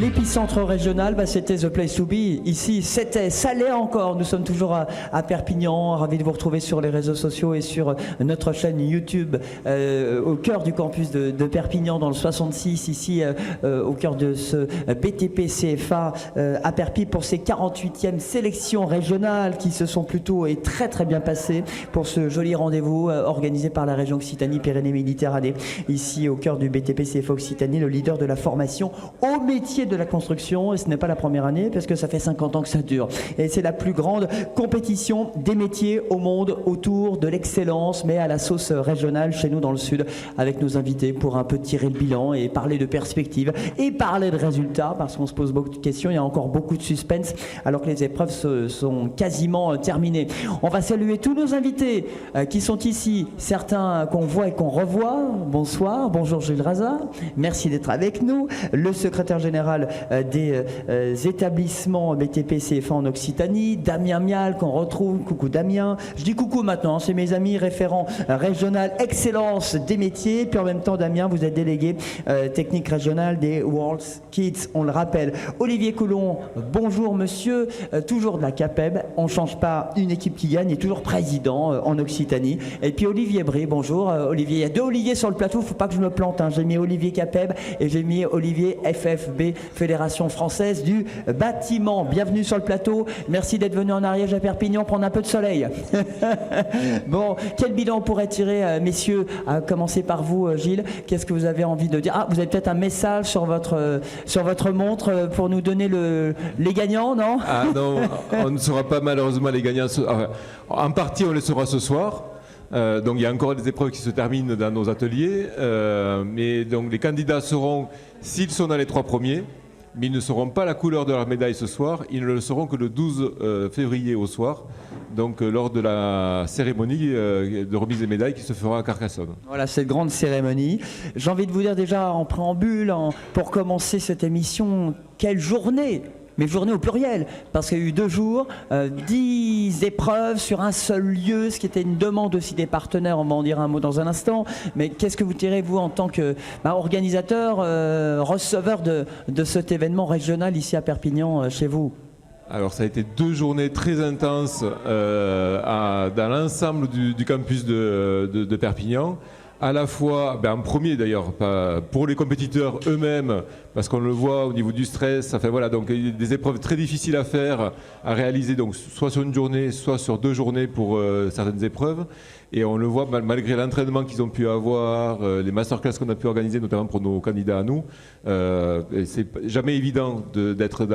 L'épicentre régional, c'était The Place to Be. Ici, c'était, ça l'est encore. Nous sommes toujours à Perpignan. Ravi de vous retrouver sur les réseaux sociaux et sur notre chaîne YouTube, au cœur du campus de Perpignan, dans le 66, ici, au cœur de ce BTP CFA à Perpi pour ces 48e sélections régionales qui se sont plutôt et très très bien passées pour ce joli rendez-vous organisé par la région Occitanie-Pyrénées-Méditerranée, ici au cœur du BTP CFA Occitanie, le leader de la formation au métier de la construction. Et ce n'est pas la première année parce que ça fait 50 ans que ça dure. Et c'est la plus grande compétition des métiers au monde autour de l'excellence, mais à la sauce régionale chez nous dans le sud, avec nos invités pour un peu tirer le bilan et parler de perspectives et parler de résultats, parce qu'on se pose beaucoup de questions, il y a encore beaucoup de suspense alors que les épreuves sont quasiment terminées. On va saluer tous nos invités qui sont ici, certains qu'on voit et qu'on revoit. Bonsoir, bonjour Gilles Raza, merci d'être avec nous. Le secrétaire général des établissements BTP CFA en Occitanie, Damien Mial, qu'on retrouve. Coucou Damien. Je dis coucou maintenant, c'est mes amis référents régional excellence des métiers. Puis en même temps, Damien, vous êtes délégué technique régional des World Kids, on le rappelle. Olivier Coulon, bonjour monsieur, toujours de la CAPEB. On ne change pas une équipe qui gagne, et toujours président en Occitanie. Et puis Olivier Brie, bonjour Olivier. Il y a deux Olivier sur le plateau, il ne faut pas que je me plante. J'ai mis Olivier CAPEB et j'ai mis Olivier FFB, Fédération Française du Bâtiment. Bienvenue sur le plateau. Merci d'être venu en Ariège à Perpignan prendre un peu de soleil. Bon, quel bilan on pourrait tirer, messieurs, à commencer par vous, Gilles. Qu'est-ce que vous avez envie de dire? Ah, vous avez peut-être un message sur votre montre pour nous donner les gagnants, non? Ah non, on ne saura pas malheureusement les gagnants. Enfin, en partie, on les saura ce soir. Donc il y a encore des épreuves qui se terminent dans nos ateliers, mais donc les candidats seront, s'ils sont dans les 3 premiers, mais ils ne sauront pas la couleur de leur médaille ce soir, ils ne le sauront que le 12 février au soir, donc lors de la cérémonie de remise des médailles qui se fera à Carcassonne. Voilà, cette grande cérémonie. J'ai envie de vous dire déjà en préambule, pour commencer cette émission, quelle journée! Mais journée au pluriel, parce qu'il y a eu 2 jours, 10 épreuves sur un seul lieu, ce qui était une demande aussi des partenaires, on va en dire un mot dans un instant. Mais qu'est-ce que vous tirez, vous, en tant que organisateur, receveur de cet événement régional ici à Perpignan, chez vous? Alors ça a été 2 journées très intenses dans l'ensemble du campus de Perpignan. À la fois, en premier d'ailleurs, pour les compétiteurs eux-mêmes, parce qu'on le voit au niveau du stress, enfin voilà, donc des épreuves très difficiles à faire, à réaliser, donc soit sur une journée, soit sur 2 journées pour certaines épreuves. Et on le voit malgré l'entraînement qu'ils ont pu avoir, les masterclass qu'on a pu organiser, notamment pour nos candidats à nous. C'est jamais évident d'être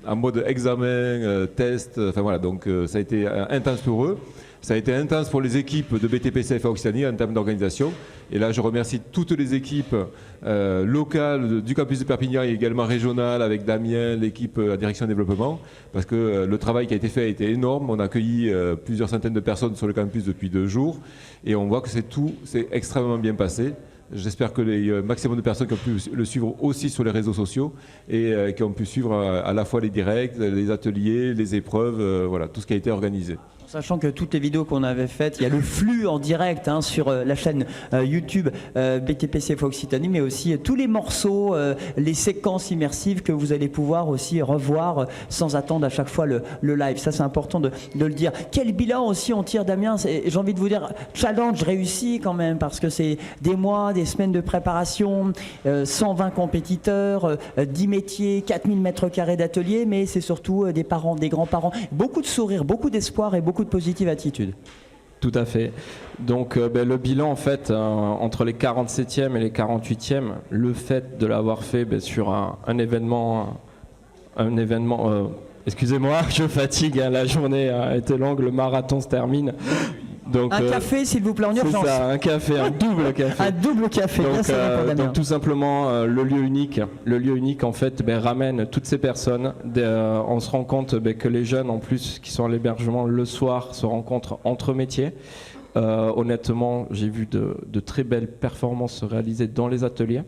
en mode examen, test, enfin voilà, donc ça a été intense pour eux. Ça a été intense pour les équipes de BTP CFA Occitanie en termes d'organisation. Et là, je remercie toutes les équipes locales du campus de Perpignan et également régionales avec Damien, l'équipe à direction développement, parce que le travail qui a été fait a été énorme. On a accueilli plusieurs centaines de personnes sur le campus depuis 2 jours et on voit que c'est extrêmement bien passé. J'espère que les maximum de personnes qui ont pu le suivre aussi sur les réseaux sociaux et qui ont pu suivre à la fois les directs, les ateliers, les épreuves, voilà, tout ce qui a été organisé. Sachant que toutes les vidéos qu'on avait faites, il y a le flux en direct sur la chaîne YouTube BTP CFA Occitanie, mais aussi tous les morceaux, les séquences immersives que vous allez pouvoir aussi revoir sans attendre à chaque fois le live. Ça, c'est important de le dire. Quel bilan aussi on tire, Damien? J'ai envie de vous dire, challenge réussi quand même, parce que c'est des mois, des semaines de préparation, 120 compétiteurs, 10 métiers, 4000 mètres carrés d'atelier, mais c'est surtout des parents, des grands-parents, beaucoup de sourires, beaucoup d'espoir et beaucoup de positive attitude. Tout à fait. Donc le bilan en fait entre les 47e et les 48e, le fait de l'avoir fait sur un événement, excusez-moi, je fatigue, la journée a été longue, le marathon se termine. Donc, un café s'il vous plaît en urgence. C'est ça, un café, un double café. Un double café, donc tout simplement le lieu unique en fait ramène toutes ces personnes. On se rend compte que les jeunes en plus qui sont à l'hébergement le soir se rencontrent entre métiers. Honnêtement, j'ai vu de très belles performances se réaliser dans les ateliers.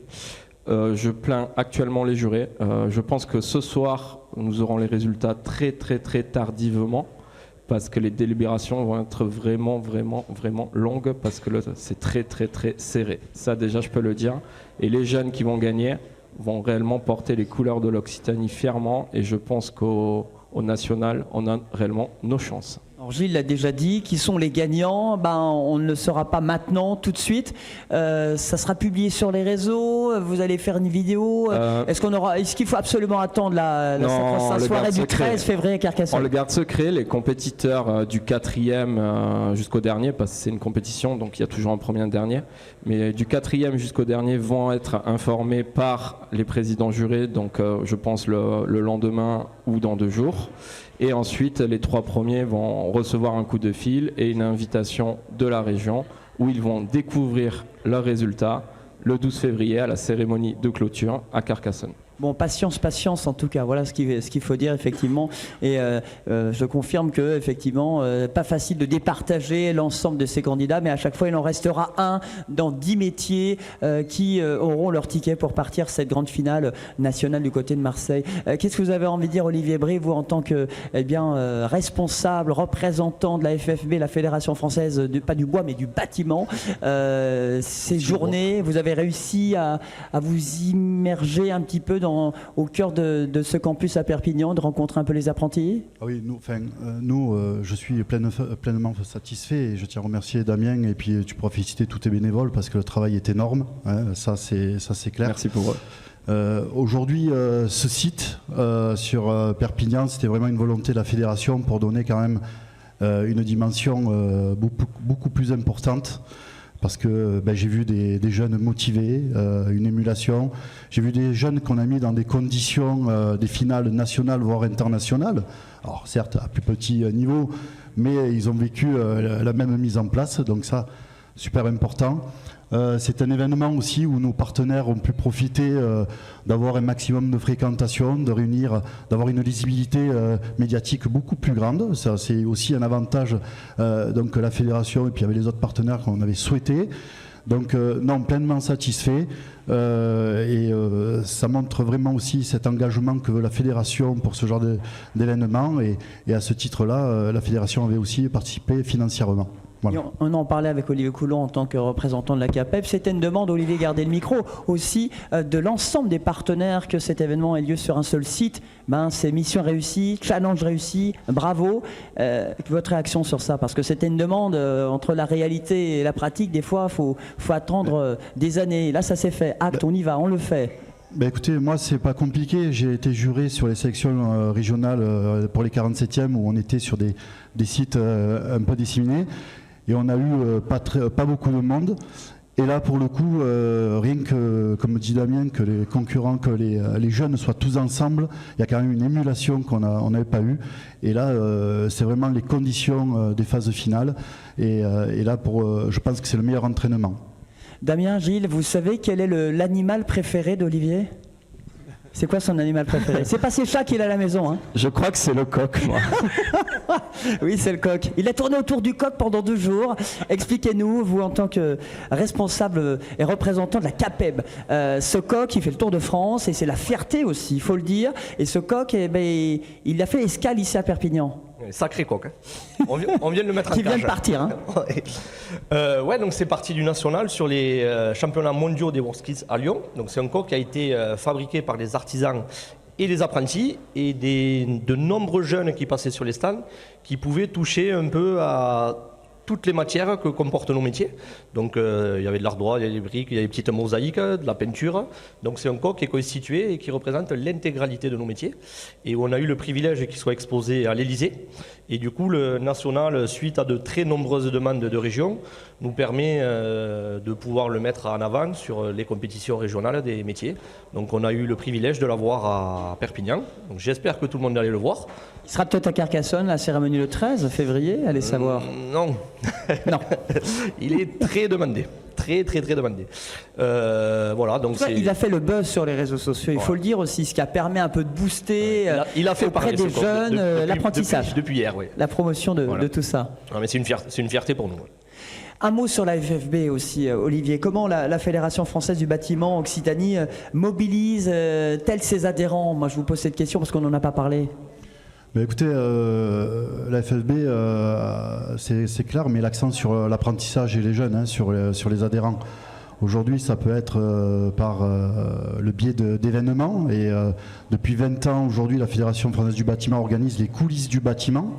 Je plains actuellement les jurés. Je pense que ce soir, nous aurons les résultats très très très tardivement, parce que les délibérations vont être vraiment longues, parce que c'est très très très serré. Ça déjà je peux le dire. Et les jeunes qui vont gagner, vont réellement porter les couleurs de l'Occitanie fièrement, et je pense qu'au national, on a réellement nos chances. Alors Gilles l'a déjà dit, qui sont les gagnants? On ne le saura pas maintenant, tout de suite. Ça sera publié sur les réseaux. Vous allez faire une vidéo. Est-ce qu'il faut absolument attendre la soirée du 13 février à Carcassonne? On le garde secret. Les compétiteurs du 4e jusqu'au dernier, parce que c'est une compétition, donc il y a toujours un premier et un dernier. Mais du 4e jusqu'au dernier vont être informés par les présidents jurés, donc je pense le lendemain ou dans 2 jours. Et ensuite, les 3 premiers vont recevoir un coup de fil et une invitation de la région où ils vont découvrir leurs résultats le 12 février à la cérémonie de clôture à Carcassonne. Bon, patience en tout cas, voilà ce qu'il faut dire effectivement. Et je confirme que effectivement, pas facile de départager l'ensemble de ces candidats, mais à chaque fois il en restera un dans 10 métiers qui auront leur ticket pour partir cette grande finale nationale du côté de Marseille. Qu'est-ce que vous avez envie de dire, Olivier Brie, vous en tant que responsable, représentant de la FFB, la Fédération Française, pas du bois mais du bâtiment, ces journées, vous avez réussi à vous immerger un petit peu au cœur de ce campus à Perpignan, de rencontrer un peu les apprentis? Oui, je suis pleinement satisfait et je tiens à remercier Damien, et puis tu pourras féliciter tous tes bénévoles parce que le travail est énorme, hein, ça c'est clair. Merci pour eux. Aujourd'hui, ce site sur Perpignan, c'était vraiment une volonté de la fédération pour donner quand même une dimension beaucoup plus importante. Parce que j'ai vu des jeunes motivés, une émulation. J'ai vu des jeunes qu'on a mis dans des conditions des finales nationales, voire internationales. Alors certes, à plus petit niveau, mais ils ont vécu la même mise en place. Donc ça, super important. C'est un événement aussi où nos partenaires ont pu profiter d'avoir un maximum de fréquentation, de réunir, d'avoir une lisibilité médiatique beaucoup plus grande. Ça, c'est aussi un avantage donc la fédération et puis avec les autres partenaires qu'on avait souhaité. Donc non, pleinement satisfait et ça montre vraiment aussi cet engagement que veut la fédération pour ce genre d'événement et à ce titre-là, la fédération avait aussi participé financièrement. Voilà. On en parlait avec Olivier Coulon en tant que représentant de la CAPEB. C'était une demande, Olivier, gardez le micro, aussi de l'ensemble des partenaires que cet événement ait lieu sur un seul site. C'est mission réussie, challenge réussi, bravo. Votre réaction sur ça? Parce que c'était une demande entre la réalité et la pratique. Des fois, il faut attendre des années. Là, ça s'est fait. Acte, on y va, on le fait. Écoutez, moi c'est pas compliqué, j'ai été juré sur les sélections régionales pour les 47e où on était sur des sites un peu disséminés et on a eu pas beaucoup de monde. Et là pour le coup, rien que, comme dit Damien, que les concurrents, que les jeunes soient tous ensemble, il y a quand même une émulation on n'avait pas eue. Et là c'est vraiment les conditions des phases finales et là je pense que c'est le meilleur entraînement. Damien, Gilles, vous savez quel est l'animal préféré d'Olivier? C'est quoi son animal préféré? C'est pas ses chats qu'il a à la maison, hein? Je crois que c'est le coq, moi. Oui, c'est le coq. Il a tourné autour du coq pendant 2 jours. Expliquez-nous, vous en tant que responsable et représentant de la CAPEB, ce coq, il fait le tour de France et c'est la fierté aussi, il faut le dire. Et ce coq, il a fait escale ici à Perpignan. Sacré coq. Hein. On vient de le mettre en cage. Qui vient de partir. Hein. Ouais, donc c'est parti du national sur les championnats mondiaux des WorldSkills à Lyon. Donc c'est un coq qui a été fabriqué par les artisans et les apprentis et de nombreux jeunes qui passaient sur les stands qui pouvaient toucher un peu à toutes les matières que comportent nos métiers. Donc il y avait de l'ardoise, il y avait des briques, il y avait des petites mosaïques, de la peinture. Donc c'est un coq qui est constitué et qui représente l'intégralité de nos métiers. Et où on a eu le privilège qu'il soit exposé à l'Elysée. Et du coup, le national, suite à de très nombreuses demandes de régions, nous permet de pouvoir le mettre en avant sur les compétitions régionales des métiers. Donc on a eu le privilège de l'avoir à Perpignan. Donc j'espère que tout le monde allait le voir. Il sera peut-être à Carcassonne, la cérémonie le 13 février, allez savoir. Non. Non. Il est très demandé. Très demandé. Voilà, donc il a fait le buzz sur les réseaux sociaux, il faut le dire aussi, ce qui a permis un peu de booster il a fait auprès des jeunes l'apprentissage. Depuis hier, oui. La promotion de tout ça. Non, mais c'est une fierté pour nous. Un mot sur la FFB aussi, Olivier. Comment la Fédération Française du Bâtiment Occitanie mobilise tels ses adhérents? Moi, je vous pose cette question parce qu'on n'en a pas parlé. Écoutez, la FFB, c'est clair, mais l'accent sur l'apprentissage et les jeunes, hein, sur les adhérents. Aujourd'hui, ça peut être par le biais d'événements. Et depuis 20 ans, aujourd'hui, la Fédération française du bâtiment organise les coulisses du bâtiment,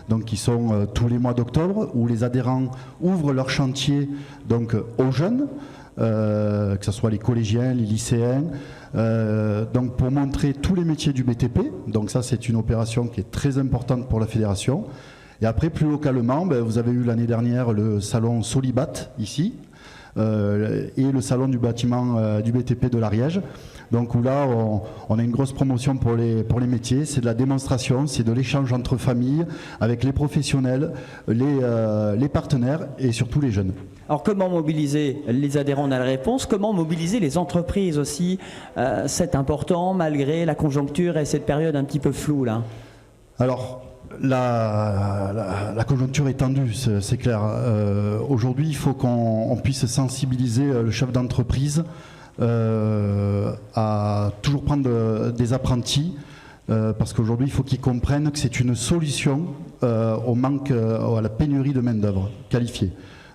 donc qui sont tous les mois d'octobre, où les adhérents ouvrent leur chantier donc, aux jeunes, que ce soit les collégiens, les lycéens, donc pour montrer tous les métiers du BTP. Donc ça, c'est une opération qui est très importante pour la fédération. Et après, plus localement, vous avez eu l'année dernière le salon Solibat ici, et le salon du bâtiment du BTP de l'Ariège. Donc où là, on a une grosse promotion pour les métiers. C'est de la démonstration, c'est de l'échange entre familles, avec les professionnels, les partenaires et surtout les jeunes. Alors comment mobiliser les adhérents? On a la réponse. Comment mobiliser les entreprises aussi? C'est important malgré la conjoncture et cette période un petit peu floue là. Alors, la conjoncture est tendue, c'est clair. Aujourd'hui, il faut qu'on puisse sensibiliser le chef d'entreprise à toujours prendre des apprentis, parce qu'aujourd'hui, il faut qu'ils comprennent que c'est une solution au manque, à la pénurie de main-d'œuvre qualifiée.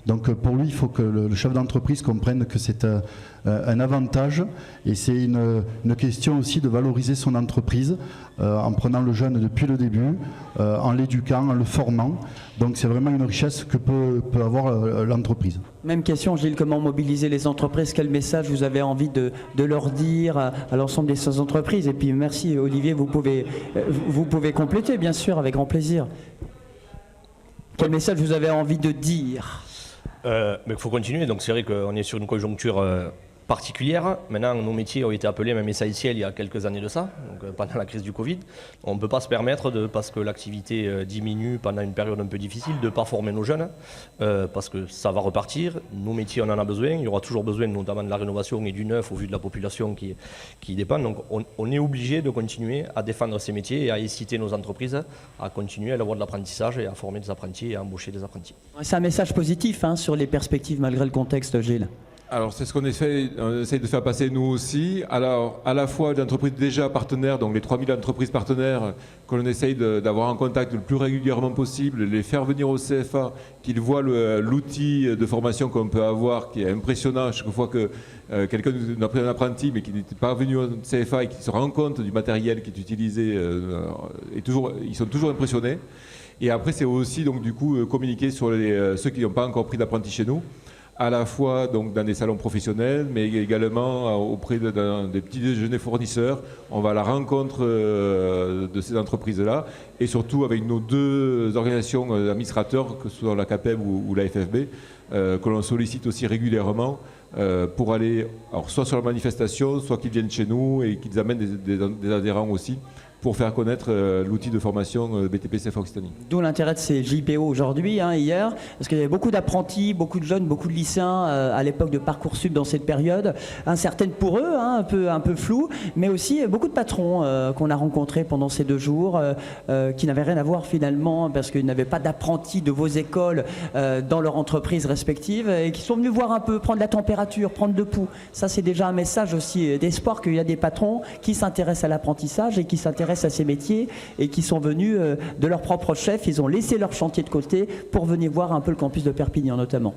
Donc pour lui, il faut que le chef d'entreprise comprenne que c'est un avantage, et c'est une question aussi de valoriser son entreprise en prenant le jeune depuis le début, en l'éduquant, en le formant. Donc c'est vraiment une richesse que peut avoir l'entreprise. Même question, Gilles, comment mobiliser les entreprises? Quel message vous avez envie de leur dire à l'ensemble des entreprises? Et puis merci Olivier, vous pouvez compléter bien sûr avec grand plaisir. Quel message vous avez envie de dire? Mais il faut continuer, donc c'est vrai qu'on est sur une conjoncture particulière. Maintenant, nos métiers ont été appelés même essentiels il y a quelques années de ça, donc, pendant la crise du Covid. On ne peut pas se permettre, parce que l'activité diminue pendant une période un peu difficile, de ne pas former nos jeunes, parce que ça va repartir. Nos métiers, on en a besoin. Il y aura toujours besoin, notamment de la rénovation et du neuf, au vu de la population qui dépend. Donc on est obligé de continuer à défendre ces métiers et à inciter nos entreprises à continuer à avoir de l'apprentissage et à former des apprentis et à embaucher des apprentis. C'est un message positif sur les perspectives malgré le contexte, Gilles. Alors c'est ce qu'on essaie de faire passer nous aussi. Alors à la fois des entreprises déjà partenaires, donc les 3000 entreprises partenaires qu'on essaye d'avoir en contact le plus régulièrement possible, les faire venir au CFA, qu'ils voient l'outil de formation qu'on peut avoir, qui est impressionnant chaque fois que quelqu'un nous a pris un apprenti mais qui n'était pas venu au CFA et qui se rend compte du matériel qui est utilisé, ils sont toujours impressionnés. Et après c'est aussi donc du coup communiquer sur ceux qui n'ont pas encore pris d'apprenti chez nous, à la fois donc dans des salons professionnels, mais également auprès des petits déjeuners fournisseurs. On va à la rencontre de ces entreprises-là, et surtout avec nos deux organisations administrateurs, que ce soit la CAPEB ou la FFB, que l'on sollicite aussi régulièrement pour aller soit sur la manifestation, soit qu'ils viennent chez nous et qu'ils amènent des adhérents aussi, pour faire connaître l'outil de formation BTP CFA Occitanie. D'où l'intérêt de ces JPO aujourd'hui, hier, parce qu'il y avait beaucoup d'apprentis, beaucoup de jeunes, beaucoup de lycéens à l'époque de Parcoursup dans cette période, incertaine pour eux, un peu floue, mais aussi beaucoup de patrons qu'on a rencontrés pendant ces 2 jours, qui n'avaient rien à voir finalement, parce qu'ils n'avaient pas d'apprentis de vos écoles dans leur entreprise respective, et qui sont venus voir un peu, prendre la température, prendre le pouls. Ça, c'est déjà un message aussi d'espoir qu'il y a des patrons qui s'intéressent à l'apprentissage et qui s'intéressent à ces métiers, et qui sont venus de leur propre chef. Ils ont laissé leur chantier de côté pour venir voir un peu le campus de Perpignan notamment.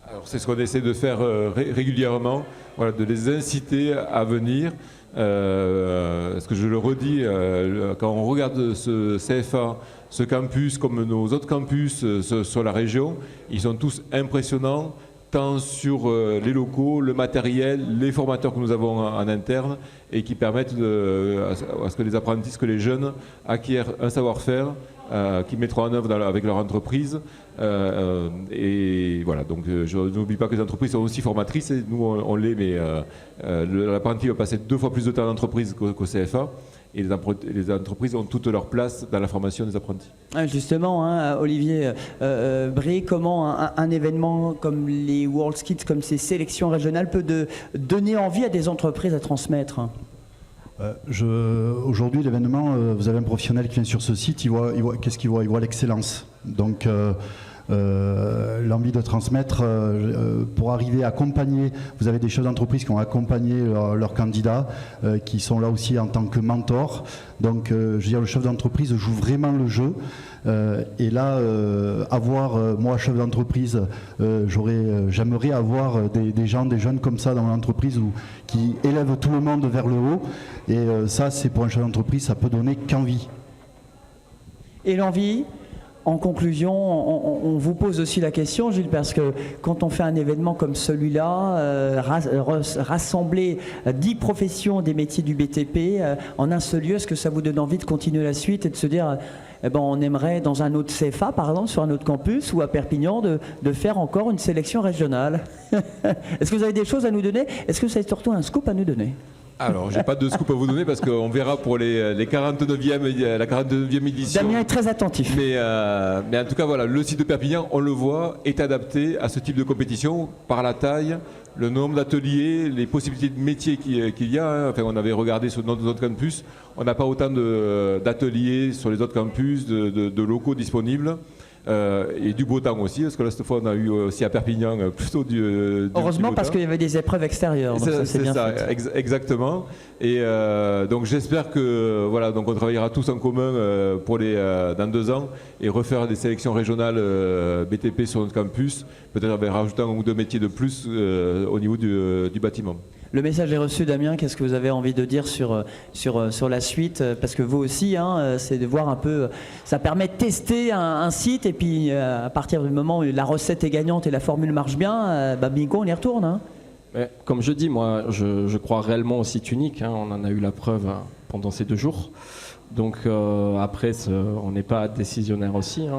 Alors c'est ce qu'on essaie de faire régulièrement, voilà, de les inciter à venir. Parce que je le redis, quand on regarde ce CFA, ce campus comme nos autres campus sur la région, ils sont tous impressionnants, tant sur les locaux, le matériel, les formateurs que nous avons en interne, et qui permettent à ce que les apprentis, que les jeunes acquièrent un savoir-faire qu'ils mettront en œuvre avec leur entreprise. Et voilà, donc je n'oublie pas que les entreprises sont aussi formatrices, et nous on l'est, mais l'apprenti va passer 2 fois plus de temps en entreprise qu'au CFA. Et les entreprises ont toute leur place dans la formation des apprentis. Justement, Olivier Brie, comment un événement comme les World Skills, comme ces sélections régionales, peut donner envie à des entreprises à transmettre? Aujourd'hui, l'événement, vous avez un professionnel qui vient sur ce site, qu'est-ce qu'il voit? Il voit l'excellence. Donc l'envie de transmettre pour arriver à accompagner. Vous avez des chefs d'entreprise qui ont accompagné leurs candidats, qui sont là aussi en tant que mentors. Donc, je veux dire, le chef d'entreprise joue vraiment le jeu. Et là, moi, chef d'entreprise, j'aimerais avoir des gens, des jeunes comme ça dans l'entreprise qui élèvent tout le monde vers le haut. Et ça, c'est pour un chef d'entreprise, ça peut donner qu'envie. Et l'envie, en conclusion, on vous pose aussi la question, Gilles, parce que quand on fait un événement comme celui-là, rassembler 10 professions des métiers du BTP en un seul lieu, est-ce que ça vous donne envie de continuer la suite et de se dire, on aimerait dans un autre CFA, par exemple, sur un autre campus ou à Perpignan, de faire encore une sélection régionale? Est-ce que vous avez des choses à nous donner? Est-ce que vous avez surtout un scoop à nous donner? Alors, j'ai pas de scoop à vous donner parce qu'on verra pour la 49e édition. Damien est très attentif. Mais en tout cas, voilà, le site de Perpignan, on le voit, est adapté à ce type de compétition par la taille, le nombre d'ateliers, les possibilités de métiers qu'il y a. Hein. Enfin, on avait regardé sur nos autres campus, on n'a pas autant d'ateliers sur les autres campus, de locaux disponibles. Et du beau temps aussi, parce que là cette fois on a eu aussi à Perpignan plutôt du heureusement, parce qu'il y avait des épreuves extérieures. C'est bien ça, exactement. Et donc j'espère que voilà, donc on travaillera tous en commun pour dans 2 ans et refaire des sélections régionales BTP sur notre campus, peut-être en rajoutant 1 ou 2 métiers de plus au niveau du bâtiment. Le message est reçu, Damien. Qu'est-ce que vous avez envie de dire sur la suite? Parce que vous aussi, c'est de voir un peu. Ça permet de tester un site et puis à partir du moment où la recette est gagnante et la formule marche bien, bingo, on y retourne. Hein. Mais, comme je dis, moi, je crois réellement au site unique. Hein. On en a eu la preuve pendant ces 2 jours. Donc après, on n'est pas décisionnaire aussi. Hein.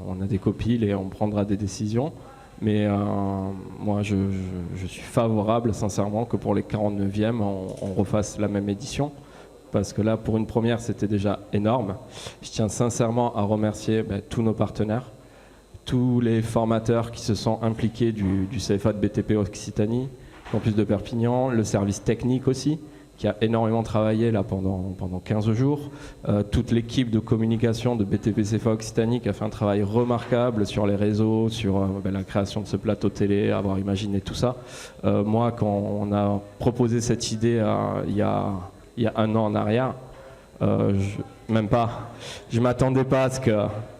On a des copiles et on prendra des décisions. Mais moi, je suis favorable, sincèrement, que pour les 49e, on refasse la même édition. Parce que là, pour une première, c'était déjà énorme. Je tiens sincèrement à remercier tous nos partenaires, tous les formateurs qui se sont impliqués du CFA de BTP Occitanie, Campus de Perpignan, le service technique aussi, qui a énormément travaillé là pendant 15 jours. Toute l'équipe de communication de BTP CFA Occitanie qui a fait un travail remarquable sur les réseaux, sur la création de ce plateau télé, avoir imaginé tout ça. Moi, quand on a proposé cette idée il y a 1 an en arrière, je m'attendais pas à ce que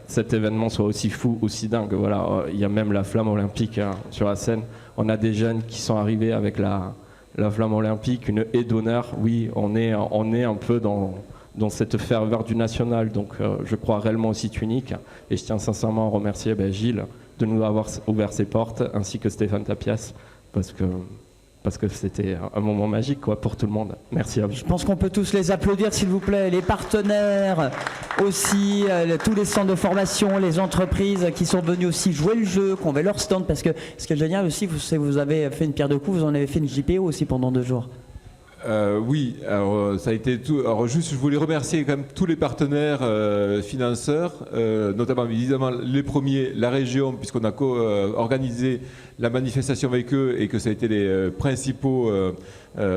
cet événement soit aussi fou, aussi dingue. Voilà, il y a même la flamme olympique sur la scène. On a des jeunes qui sont arrivés avec la flamme olympique, une haie d'honneur. Oui, on est un peu dans cette ferveur du national, donc je crois réellement au site unique. Et je tiens sincèrement à remercier Gilles de nous avoir ouvert ses portes, ainsi que Stéphane Tapias, parce que c'était un moment magique pour tout le monde. Merci à vous. Je pense qu'on peut tous les applaudir, s'il vous plaît. Les partenaires aussi, tous les centres de formation, les entreprises qui sont venus aussi jouer le jeu, qui ont fait leur stand. Parce que ce qui est génial aussi, vous avez fait une pierre de coups, vous en avez fait une JPO aussi pendant 2 jours. Oui, alors ça a été tout. Alors juste, je voulais remercier quand même tous les partenaires financeurs, notamment évidemment les premiers, la région, puisqu'on a organisé la manifestation avec eux et que ça a été les principaux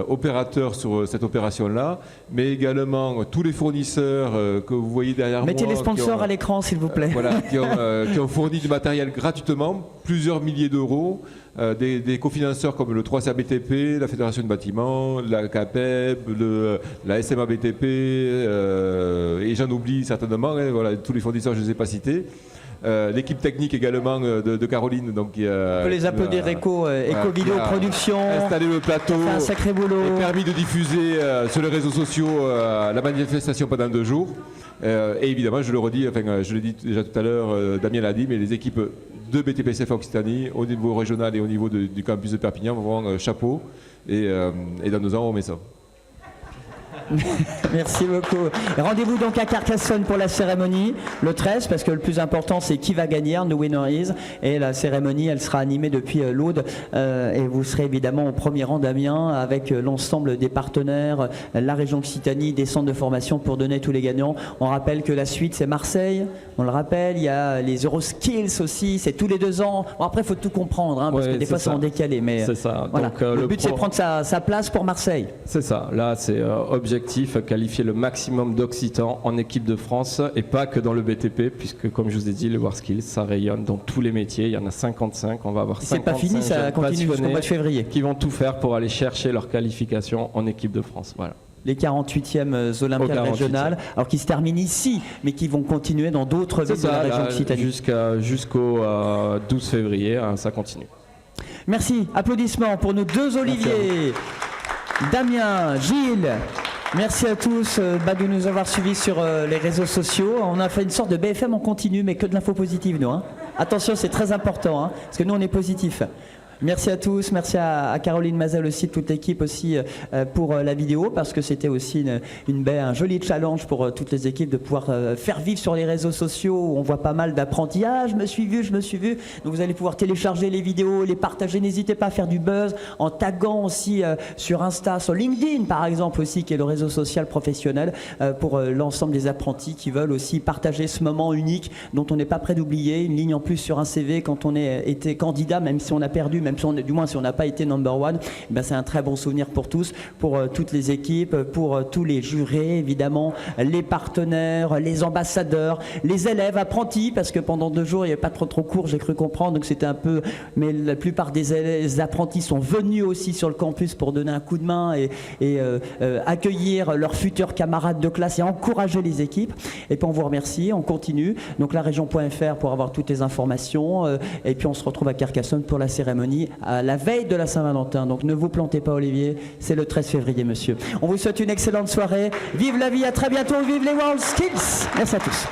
opérateurs sur cette opération-là, mais également tous les fournisseurs que vous voyez derrière moi. Mettez les sponsors à l'écran, s'il vous plaît. Voilà, qui ont fourni du matériel gratuitement, plusieurs milliers d'euros. Des cofinanceurs comme le 3CABTP, la Fédération du bâtiment, la CAPEB, la SMA BTP, et j'en oublie certainement, voilà, tous les fournisseurs je ne les ai pas cités. L'équipe technique également de Caroline. Donc, on peut les applaudir, Eco Vidéo Production. Installé le plateau. Fait un sacré boulot. Et permis de diffuser sur les réseaux sociaux la manifestation pendant 2 jours. Et évidemment, je le redis, je l'ai dit déjà tout à l'heure, Damien l'a dit, mais les équipes de BTP CFA Occitanie, au niveau régional et au niveau du campus de Perpignan, vraiment chapeau. Et dans 2 ans, on met ça. Merci beaucoup. Rendez-vous donc à Carcassonne pour la cérémonie le 13, parce que le plus important c'est qui va gagner, the winner is, et la cérémonie elle sera animée depuis l'Aude, et vous serez évidemment au premier rang, Damien, avec l'ensemble des partenaires, la région Occitanie, des centres de formation pour donner tous les gagnants. On rappelle que la suite c'est Marseille, on le rappelle, il y a les Euroskills aussi, c'est tous les 2 ans. Bon, après il faut tout comprendre, parce que des fois c'est en décalé, mais c'est ça. Voilà. Donc, le but c'est de prendre sa place pour Marseille. C'est ça, là c'est objectif objectif, qualifier le maximum d'Occitans en équipe de France et pas que dans le BTP, puisque comme je vous ai dit, le WarSkills, ça rayonne dans tous les métiers. Il y en a 55, on va avoir 55 c'est pas fini, ça jeunes continue jusqu'au mois de février. qui vont tout faire pour aller chercher leur qualification en équipe de France. Voilà. Les 48e Olympiades régionales, alors qui se terminent ici, mais qui vont continuer dans d'autres villes de la région Occitanie. Jusqu'au 12 février, ça continue. Merci, applaudissements pour nos deux Olivier, Damien, Gilles. Merci à tous de nous avoir suivis sur les réseaux sociaux. On a fait une sorte de BFM en continu, mais que de l'info positive, nous. Hein. Attention, c'est très important, parce que nous, on est positifs. Merci à tous, merci à Caroline Mazel aussi, toute l'équipe aussi pour la vidéo, parce que c'était aussi un joli challenge pour toutes les équipes de pouvoir faire vivre sur les réseaux sociaux où on voit pas mal d'apprentis. Ah, je me suis vu. Donc vous allez pouvoir télécharger les vidéos, les partager. N'hésitez pas à faire du buzz en taguant aussi sur Insta, sur LinkedIn par exemple aussi, qui est le réseau social professionnel pour l'ensemble des apprentis qui veulent aussi partager ce moment unique dont on n'est pas prêt d'oublier. Une ligne en plus sur un CV quand on a été candidat, même si on a perdu, du moins si on n'a pas été number one, c'est un très bon souvenir pour tous, pour toutes les équipes, pour tous les jurés évidemment, les partenaires, les ambassadeurs, les élèves, apprentis, parce que pendant 2 jours il n'y avait pas trop cours, j'ai cru comprendre, donc c'était un peu, mais la plupart des apprentis sont venus aussi sur le campus pour donner un coup de main et accueillir leurs futurs camarades de classe et encourager les équipes. Et puis on vous remercie, on continue, donc laregion.fr pour avoir toutes les informations, et puis on se retrouve à Carcassonne pour la cérémonie à la veille de la Saint-Valentin. Donc ne vous plantez pas Olivier, c'est le 13 février monsieur. On vous souhaite une excellente soirée. Vive la vie, à très bientôt, vive les WorldSkills. Merci à tous.